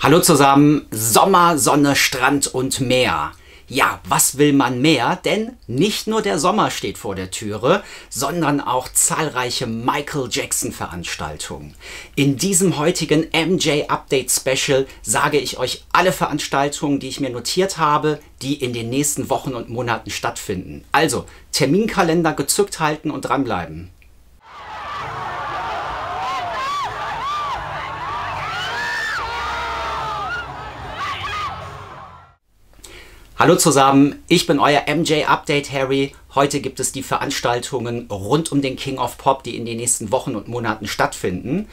Hallo zusammen, Sommer, Sonne, Strand und Meer. Ja, was will man mehr? Denn nicht nur der Sommer steht vor der Türe, sondern auch zahlreiche Michael Jackson Veranstaltungen. In diesem heutigen MJ Update Special sage ich euch alle Veranstaltungen, die ich mir notiert habe, die in den nächsten Wochen und Monaten stattfinden. Also Terminkalender gezückt halten und dranbleiben. Hallo zusammen, ich bin euer MJ Update Harry. Heute gibt es die Veranstaltungen rund um den King of Pop, die in den nächsten Wochen und Monaten stattfinden.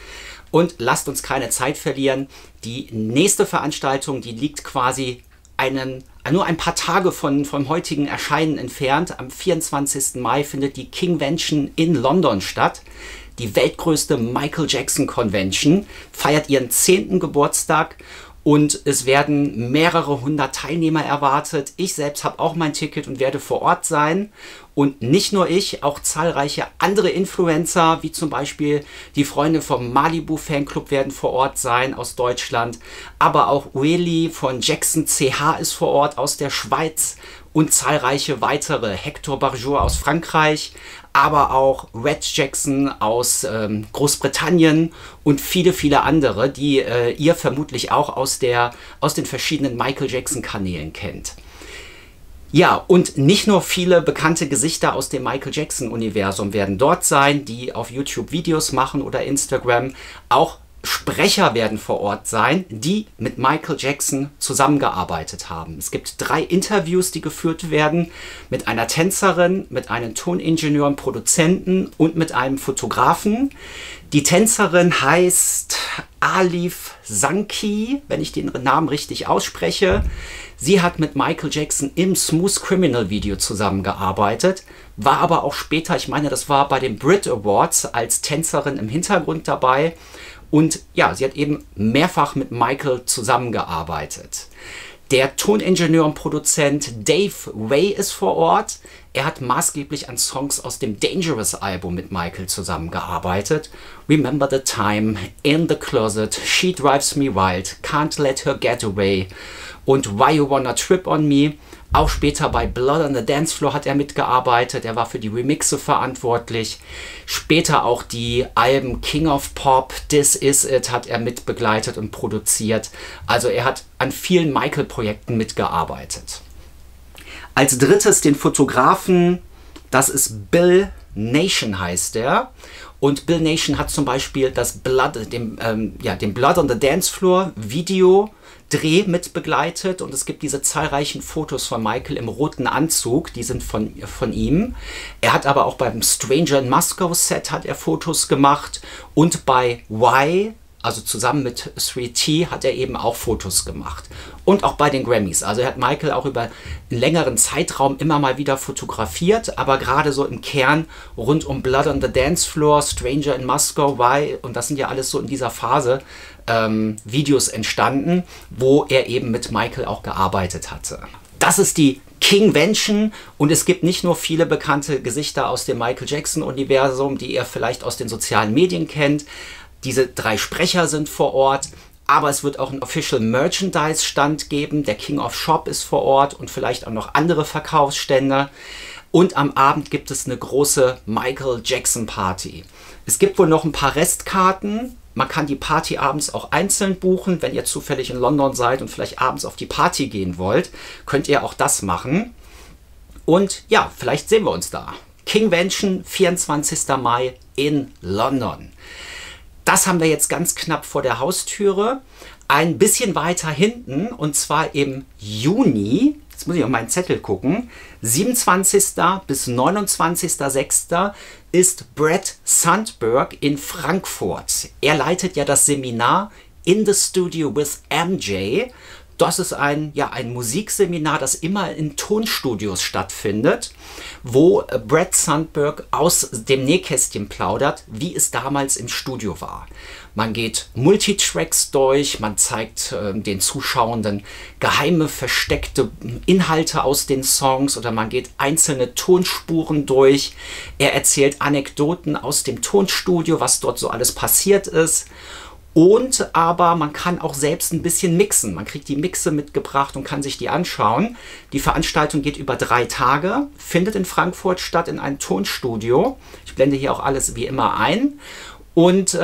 Und lasst uns keine Zeit verlieren. Die nächste Veranstaltung, die liegt quasi nur ein paar Tage vom heutigen Erscheinen entfernt. Am 24. Mai findet die Kingvention in London statt. Die weltgrößte Michael Jackson Convention feiert ihren 10. Geburtstag. Und es werden mehrere hundert Teilnehmer erwartet. Ich selbst habe auch mein Ticket und werde vor Ort sein. Und nicht nur ich, auch zahlreiche andere Influencer, wie zum Beispiel die Freunde vom Malibu Fanclub werden vor Ort sein aus Deutschland. Aber auch Ueli von Jackson CH ist vor Ort aus der Schweiz und zahlreiche weitere. Hector Barjour aus Frankreich, aber auch Red Jackson aus Großbritannien und viele andere, die ihr vermutlich auch aus den verschiedenen Michael Jackson Kanälen kennt. Ja, und nicht nur viele bekannte Gesichter aus dem Michael Jackson Universum werden dort sein, die auf YouTube Videos machen oder Instagram. Auch Sprecher werden vor Ort sein, die mit Michael Jackson zusammengearbeitet haben. Es gibt 3 Interviews, die geführt werden mit einer Tänzerin, mit einem Toningenieur und Produzenten und mit einem Fotografen. Die Tänzerin heißt Alif Zanki, wenn ich den Namen richtig ausspreche. Sie hat mit Michael Jackson im Smooth Criminal Video zusammengearbeitet, war aber auch später, ich meine, das war bei den Brit Awards, als Tänzerin im Hintergrund dabei. Und ja, sie hat eben mehrfach mit Michael zusammengearbeitet. Der Toningenieur und Produzent Dave Way ist vor Ort. Er hat maßgeblich an Songs aus dem Dangerous Album mit Michael zusammengearbeitet. Remember the Time, In the Closet, She Drives Me Wild, Can't Let Her Get Away und Why You Wanna Trip on Me. Auch später bei Blood on the Dance Floor hat er mitgearbeitet. Er war für die Remixe verantwortlich. Später auch die Alben King of Pop, This Is It hat er mitbegleitet und produziert. Also er hat an vielen Michael-Projekten mitgearbeitet. Als drittes den Fotografen, das ist Bill Nation heißt er. Und Bill Nation hat zum Beispiel das den Blood on the Dance Floor Video Dreh mit begleitet und es gibt diese zahlreichen Fotos von Michael im roten Anzug, die sind von ihm. Er hat aber auch beim Stranger in Moscow Set hat er Fotos gemacht und bei Y, also zusammen mit 3T, hat er eben auch Fotos gemacht. Und auch bei den Grammys. Also er hat Michael auch über einen längeren Zeitraum immer mal wieder fotografiert, aber gerade so im Kern rund um Blood on the Dance Floor, Stranger in Moscow, Y, und das sind ja alles so in dieser Phase Videos entstanden, wo er eben mit Michael auch gearbeitet hatte. Das ist die Kingvention und es gibt nicht nur viele bekannte Gesichter aus dem Michael Jackson Universum, die ihr vielleicht aus den sozialen Medien kennt. Diese 3 Sprecher sind vor Ort, aber es wird auch einen Official Merchandise Stand geben. Der King of Shop ist vor Ort und vielleicht auch noch andere Verkaufsstände. Und am Abend gibt es eine große Michael Jackson Party. Es gibt wohl noch ein paar Restkarten. Man kann die Party abends auch einzeln buchen. Wenn ihr zufällig in London seid und vielleicht abends auf die Party gehen wollt, könnt ihr auch das machen. Und ja, vielleicht sehen wir uns da. Kingvention, 24. Mai in London. Das haben wir jetzt ganz knapp vor der Haustüre. Ein bisschen weiter hinten, und zwar im Juni, jetzt muss ich auf meinen Zettel gucken, 27. bis 29.06. ist Brett Sandberg in Frankfurt. Er leitet ja das Seminar In the Studio with MJ. Das ist ein Musikseminar, das immer in Tonstudios stattfindet, wo Brett Sandberg aus dem Nähkästchen plaudert, wie es damals im Studio war. Man geht Multitracks durch, man zeigt den Zuschauenden geheime, versteckte Inhalte aus den Songs oder man geht einzelne Tonspuren durch. Er erzählt Anekdoten aus dem Tonstudio, was dort so alles passiert ist. Und aber man kann auch selbst ein bisschen mixen. Man kriegt die Mixe mitgebracht und kann sich die anschauen. Die Veranstaltung geht über 3 Tage, findet in Frankfurt statt in einem Tonstudio. Ich blende hier auch alles wie immer ein. Und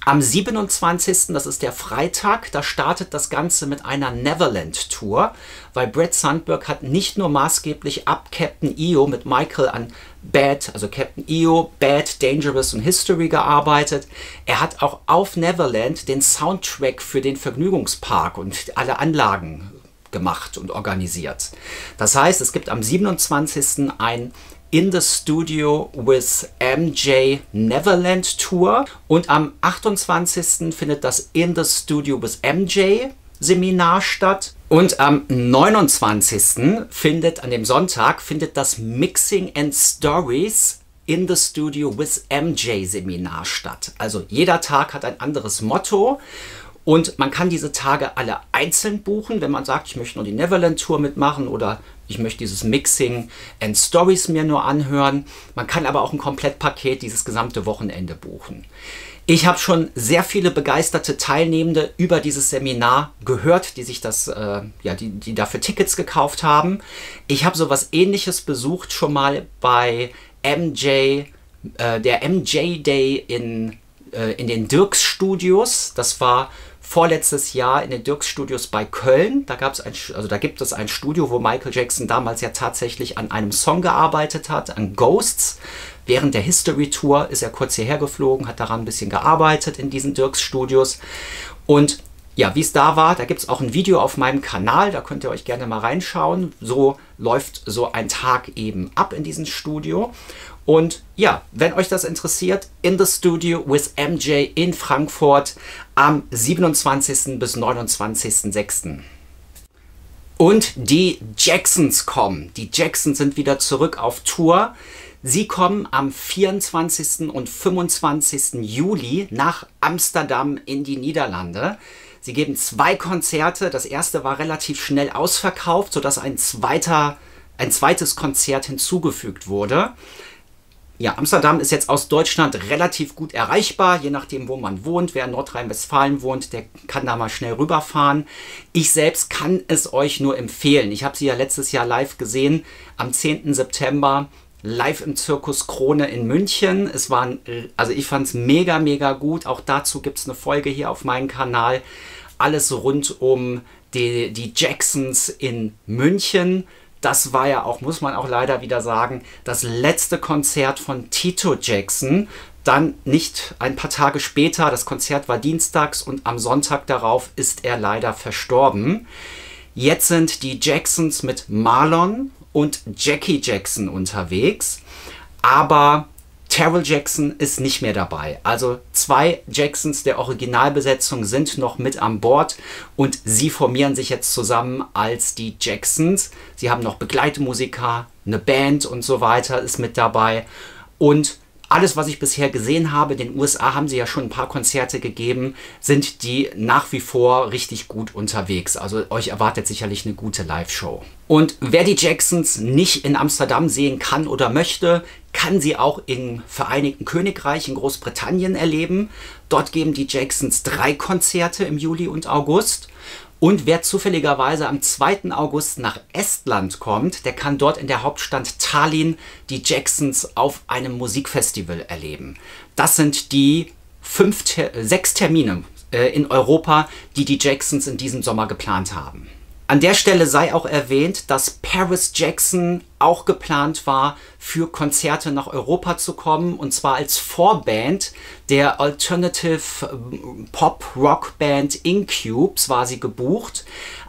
am 27., das ist der Freitag, da startet das Ganze mit einer Neverland-Tour, weil Brett Sandberg hat nicht nur maßgeblich ab Captain EO mit Michael an Bad, also Captain EO, Bad, Dangerous und History gearbeitet. Er hat auch auf Neverland den Soundtrack für den Vergnügungspark und alle Anlagen gemacht und organisiert. Das heißt, es gibt am 27. ein In the Studio with MJ Neverland Tour und am 28. findet das In the Studio with MJ Seminar statt und am 29. an dem Sonntag findet das Mixing and Stories In the Studio with MJ Seminar statt. Also jeder Tag hat ein anderes Motto. Und man kann diese Tage alle einzeln buchen, wenn man sagt, ich möchte nur die Neverland Tour mitmachen oder ich möchte dieses Mixing and Stories mir nur anhören. Man kann aber auch ein Komplettpaket dieses gesamte Wochenende buchen. Ich habe schon sehr viele begeisterte Teilnehmende über dieses Seminar gehört, die sich die dafür Tickets gekauft haben. Ich habe sowas Ähnliches besucht schon mal bei der MJ Day in den Dirks Studios. Das war vorletztes Jahr in den Dirks Studios bei Köln. Da gibt es ein Studio, wo Michael Jackson damals ja tatsächlich an einem Song gearbeitet hat, an Ghosts. Während der History Tour ist er kurz hierher geflogen, hat daran ein bisschen gearbeitet in diesen Dirks Studios. Und ja, wie es da war, da gibt es auch ein Video auf meinem Kanal, da könnt ihr euch gerne mal reinschauen. So läuft so ein Tag eben ab in diesem Studio. Und ja, wenn euch das interessiert, In the Studio with MJ in Frankfurt am 27. bis 29.06. Und die Jacksons kommen. Die Jacksons sind wieder zurück auf Tour. Sie kommen am 24. und 25. Juli nach Amsterdam in die Niederlande. Sie geben 2 Konzerte. Das erste war relativ schnell ausverkauft, sodass ein zweites Konzert hinzugefügt wurde. Ja, Amsterdam ist jetzt aus Deutschland relativ gut erreichbar, je nachdem, wo man wohnt. Wer in Nordrhein-Westfalen wohnt, der kann da mal schnell rüberfahren. Ich selbst kann es euch nur empfehlen. Ich habe sie ja letztes Jahr live gesehen, am 10. September, live im Zirkus Krone in München. Ich fand es mega, mega gut. Auch dazu gibt es eine Folge hier auf meinem Kanal. Alles rund um die Jacksons in München. Das war ja auch, muss man auch leider wieder sagen, das letzte Konzert von Tito Jackson. Dann nicht ein paar Tage später, das Konzert war dienstags und am Sonntag darauf ist er leider verstorben. Jetzt sind die Jacksons mit Marlon und Jackie Jackson unterwegs, aber Terrell Jackson ist nicht mehr dabei. Also 2 Jacksons der Originalbesetzung sind noch mit an Bord und sie formieren sich jetzt zusammen als die Jacksons. Sie haben noch Begleitmusiker, eine Band und so weiter ist mit dabei. Und alles, was ich bisher gesehen habe, in den USA haben sie ja schon ein paar Konzerte gegeben, sind die nach wie vor richtig gut unterwegs. Also euch erwartet sicherlich eine gute Live-Show. Und wer die Jacksons nicht in Amsterdam sehen kann oder möchte, kann sie auch im Vereinigten Königreich in Großbritannien erleben. Dort geben die Jacksons 3 Konzerte im Juli und August. Und wer zufälligerweise am 2. August nach Estland kommt, der kann dort in der Hauptstadt Tallinn die Jacksons auf einem Musikfestival erleben. Das sind die 6 Termine in Europa, die die Jacksons in diesem Sommer geplant haben. An der Stelle sei auch erwähnt, dass Paris Jackson auch geplant war, für Konzerte nach Europa zu kommen, und zwar als Vorband der Alternative Pop Rock Band Incubes war sie gebucht,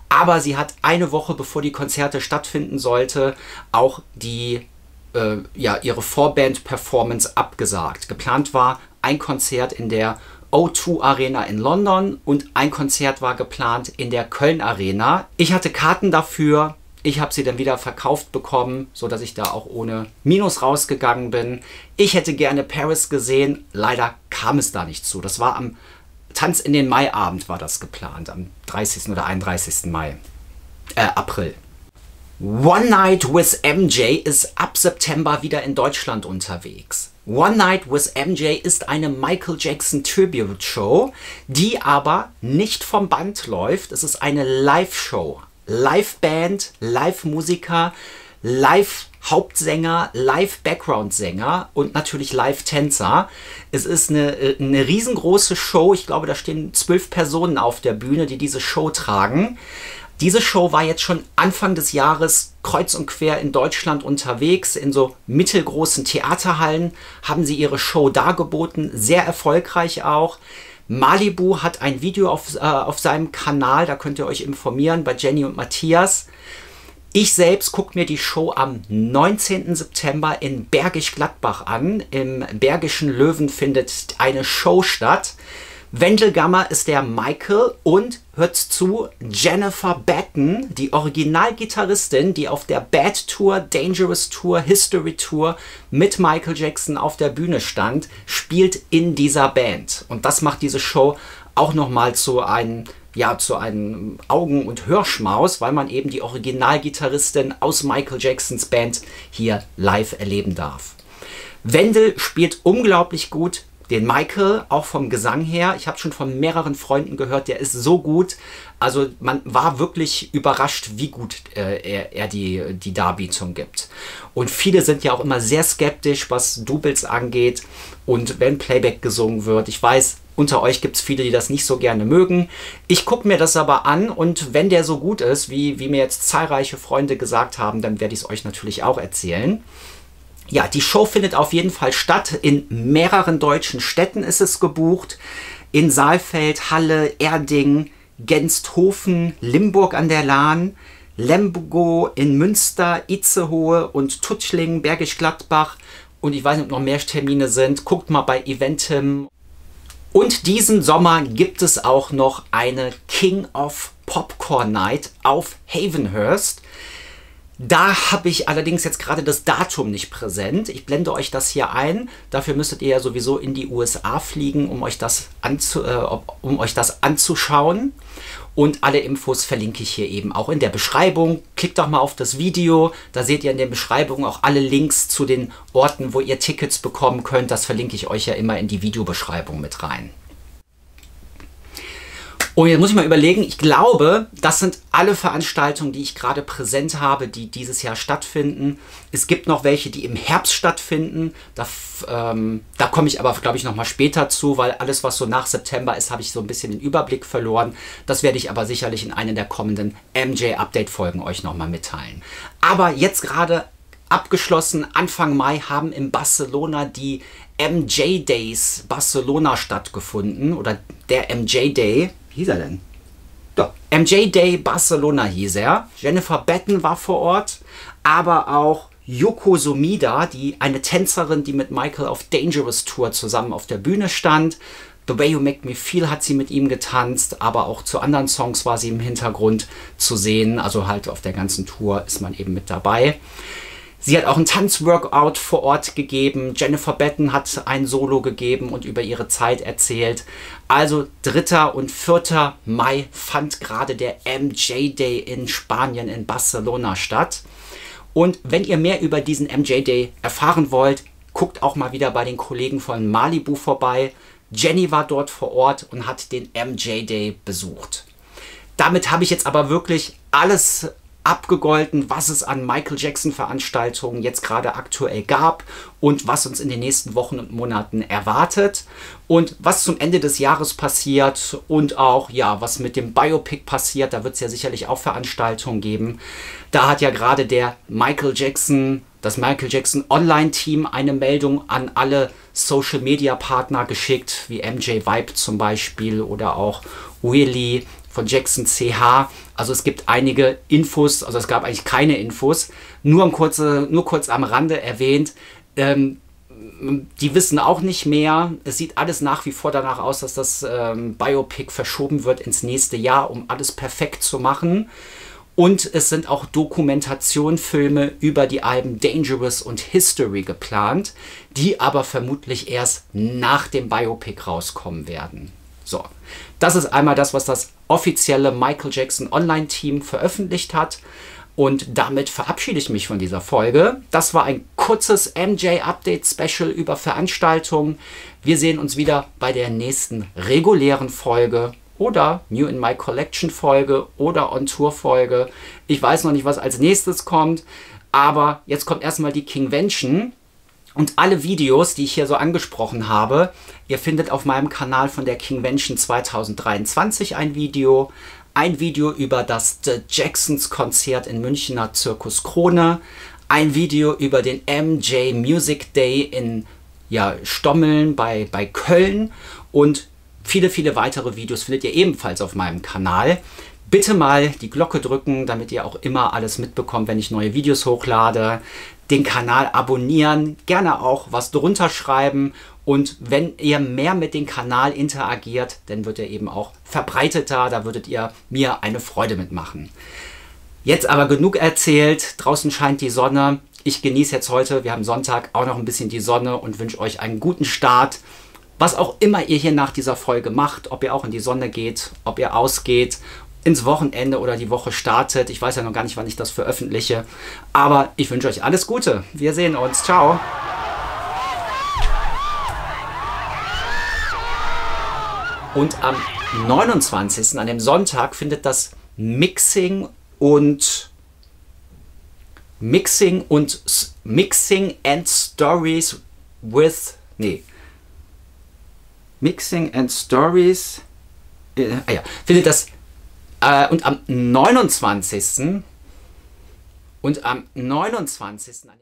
aber sie hat eine Woche bevor die Konzerte stattfinden sollte auch ihre Vorband-Performance abgesagt. Geplant war ein Konzert in der O2 Arena in London und ein Konzert war geplant in der Köln Arena. Ich hatte Karten dafür, ich habe sie dann wieder verkauft bekommen, sodass ich da auch ohne Minus rausgegangen bin. Ich hätte gerne Paris gesehen, leider kam es da nicht zu. Das war am Tanz in den Mai-Abend war das geplant, am 30. oder 31. April. One Night with MJ ist ab September wieder in Deutschland unterwegs. One Night with MJ ist eine Michael Jackson Tribute Show, die aber nicht vom Band läuft. Es ist eine Live-Show. Live-Band, Live-Musiker, Live-Hauptsänger, Live-Background-Sänger und natürlich Live-Tänzer. Es ist eine riesengroße Show. Ich glaube, da stehen 12 Personen auf der Bühne, die diese Show tragen. Diese Show war jetzt schon Anfang des Jahres kreuz und quer in Deutschland unterwegs. In so mittelgroßen Theaterhallen haben sie ihre Show dargeboten. Sehr erfolgreich auch. Malibu hat ein Video auf seinem Kanal, da könnt ihr euch informieren, bei Jenny und Matthias. Ich selbst gucke mir die Show am 19. September in Bergisch Gladbach an. Im Bergischen Löwen findet eine Show statt. Wendell Gammer ist der Michael und, hört zu, Jennifer Batten, die Originalgitarristin, die auf der Bad Tour, Dangerous Tour, History Tour mit Michael Jackson auf der Bühne stand, spielt in dieser Band. Und das macht diese Show auch nochmal zu einem Augen- und Hörschmaus, weil man eben die Originalgitarristin aus Michael Jacksons Band hier live erleben darf. Wendell spielt unglaublich gut. Den Michael, auch vom Gesang her, ich habe schon von mehreren Freunden gehört, der ist so gut. Also man war wirklich überrascht, wie gut er die Darbietung gibt. Und viele sind ja auch immer sehr skeptisch, was Doubles angeht und wenn Playback gesungen wird. Ich weiß, unter euch gibt es viele, die das nicht so gerne mögen. Ich gucke mir das aber an und wenn der so gut ist, wie mir jetzt zahlreiche Freunde gesagt haben, dann werde ich es euch natürlich auch erzählen. Ja, die Show findet auf jeden Fall statt. In mehreren deutschen Städten ist es gebucht. In Saalfeld, Halle, Erding, Genshofen, Limburg an der Lahn, Lemgo in Münster, Itzehoe und Tuttlingen, Bergisch Gladbach. Und ich weiß nicht, ob noch mehr Termine sind. Guckt mal bei Eventim. Und diesen Sommer gibt es auch noch eine King of Popcorn Night auf Havenhurst. Da habe ich allerdings jetzt gerade das Datum nicht präsent. Ich blende euch das hier ein. Dafür müsstet ihr ja sowieso in die USA fliegen, um euch das anzuschauen. Und alle Infos verlinke ich hier eben auch in der Beschreibung. Klickt doch mal auf das Video. Da seht ihr in der Beschreibung auch alle Links zu den Orten, wo ihr Tickets bekommen könnt. Das verlinke ich euch ja immer in die Videobeschreibung mit rein. Und jetzt muss ich mal überlegen, ich glaube, das sind alle Veranstaltungen, die ich gerade präsent habe, die dieses Jahr stattfinden. Es gibt noch welche, die im Herbst stattfinden. Da komme ich aber, glaube ich, nochmal später zu, weil alles, was so nach September ist, habe ich so ein bisschen den Überblick verloren. Das werde ich aber sicherlich in einer der kommenden MJ-Update-Folgen euch nochmal mitteilen. Aber jetzt gerade abgeschlossen, Anfang Mai haben in Barcelona die MJ Days Barcelona stattgefunden. Oder der MJ Day. Wie hieß er denn? Doch, MJ Day Barcelona hieß er. Jennifer Batten war vor Ort, aber auch Yoko Sumida, eine Tänzerin, die mit Michael auf Dangerous Tour zusammen auf der Bühne stand. The Way You Make Me Feel hat sie mit ihm getanzt, aber auch zu anderen Songs war sie im Hintergrund zu sehen. Also halt auf der ganzen Tour ist man eben mit dabei. Sie hat auch ein Tanzworkout vor Ort gegeben. Jennifer Batten hat ein Solo gegeben und über ihre Zeit erzählt. Also 3. und 4. Mai fand gerade der MJ Day in Spanien, in Barcelona statt. Und wenn ihr mehr über diesen MJ Day erfahren wollt, guckt auch mal wieder bei den Kollegen von Malibu vorbei. Jenny war dort vor Ort und hat den MJ Day besucht. Damit habe ich jetzt aber wirklich alles abgegolten, was es an Michael Jackson Veranstaltungen jetzt gerade aktuell gab und was uns in den nächsten Wochen und Monaten erwartet und was zum Ende des Jahres passiert und auch, ja, was mit dem Biopic passiert. Da wird es ja sicherlich auch Veranstaltungen geben. Da hat ja gerade das Michael Jackson Online-Team eine Meldung an alle Social-Media-Partner geschickt, wie MJ Vibe zum Beispiel oder auch Willy von Jackson CH. Also es gibt einige Infos, also es gab eigentlich keine Infos, nur kurz am Rande erwähnt. Die wissen auch nicht mehr. Es sieht alles nach wie vor danach aus, dass das Biopic verschoben wird ins nächste Jahr, um alles perfekt zu machen. Und es sind auch Dokumentationsfilme über die Alben Dangerous und History geplant, die aber vermutlich erst nach dem Biopic rauskommen werden. So, das ist einmal das, was das offizielle Michael Jackson Online-Team veröffentlicht hat. Und damit verabschiede ich mich von dieser Folge. Das war ein kurzes MJ-Update-Special über Veranstaltungen. Wir sehen uns wieder bei der nächsten regulären Folge oder New in My Collection Folge oder On Tour Folge. Ich weiß noch nicht, was als nächstes kommt, aber jetzt kommt erstmal die Kingvention. Und alle Videos, die ich hier so angesprochen habe, ihr findet auf meinem Kanal von der Kingvention 2023 ein Video über das The Jacksons Konzert in Münchner Zirkus Krone, ein Video über den MJ Music Day in Stommeln bei Köln und viele, viele weitere Videos findet ihr ebenfalls auf meinem Kanal. Bitte mal die Glocke drücken, damit ihr auch immer alles mitbekommt, wenn ich neue Videos hochlade. Den Kanal abonnieren, gerne auch was drunter schreiben. Und wenn ihr mehr mit dem Kanal interagiert, dann wird er eben auch verbreiteter. Da würdet ihr mir eine Freude mitmachen. Jetzt aber genug erzählt. Draußen scheint die Sonne. Ich genieße jetzt heute, wir haben Sonntag, auch noch ein bisschen die Sonne und wünsche euch einen guten Start. Was auch immer ihr hier nach dieser Folge macht, ob ihr auch in die Sonne geht, ob ihr ausgeht, ins Wochenende oder die Woche startet. Ich weiß ja noch gar nicht, wann ich das veröffentliche. Aber ich wünsche euch alles Gute. Wir sehen uns. Ciao. Und am 29., an dem Sonntag, findet das Mixing and Stories with... Nee. Mixing and Stories... findet das... Und am 29.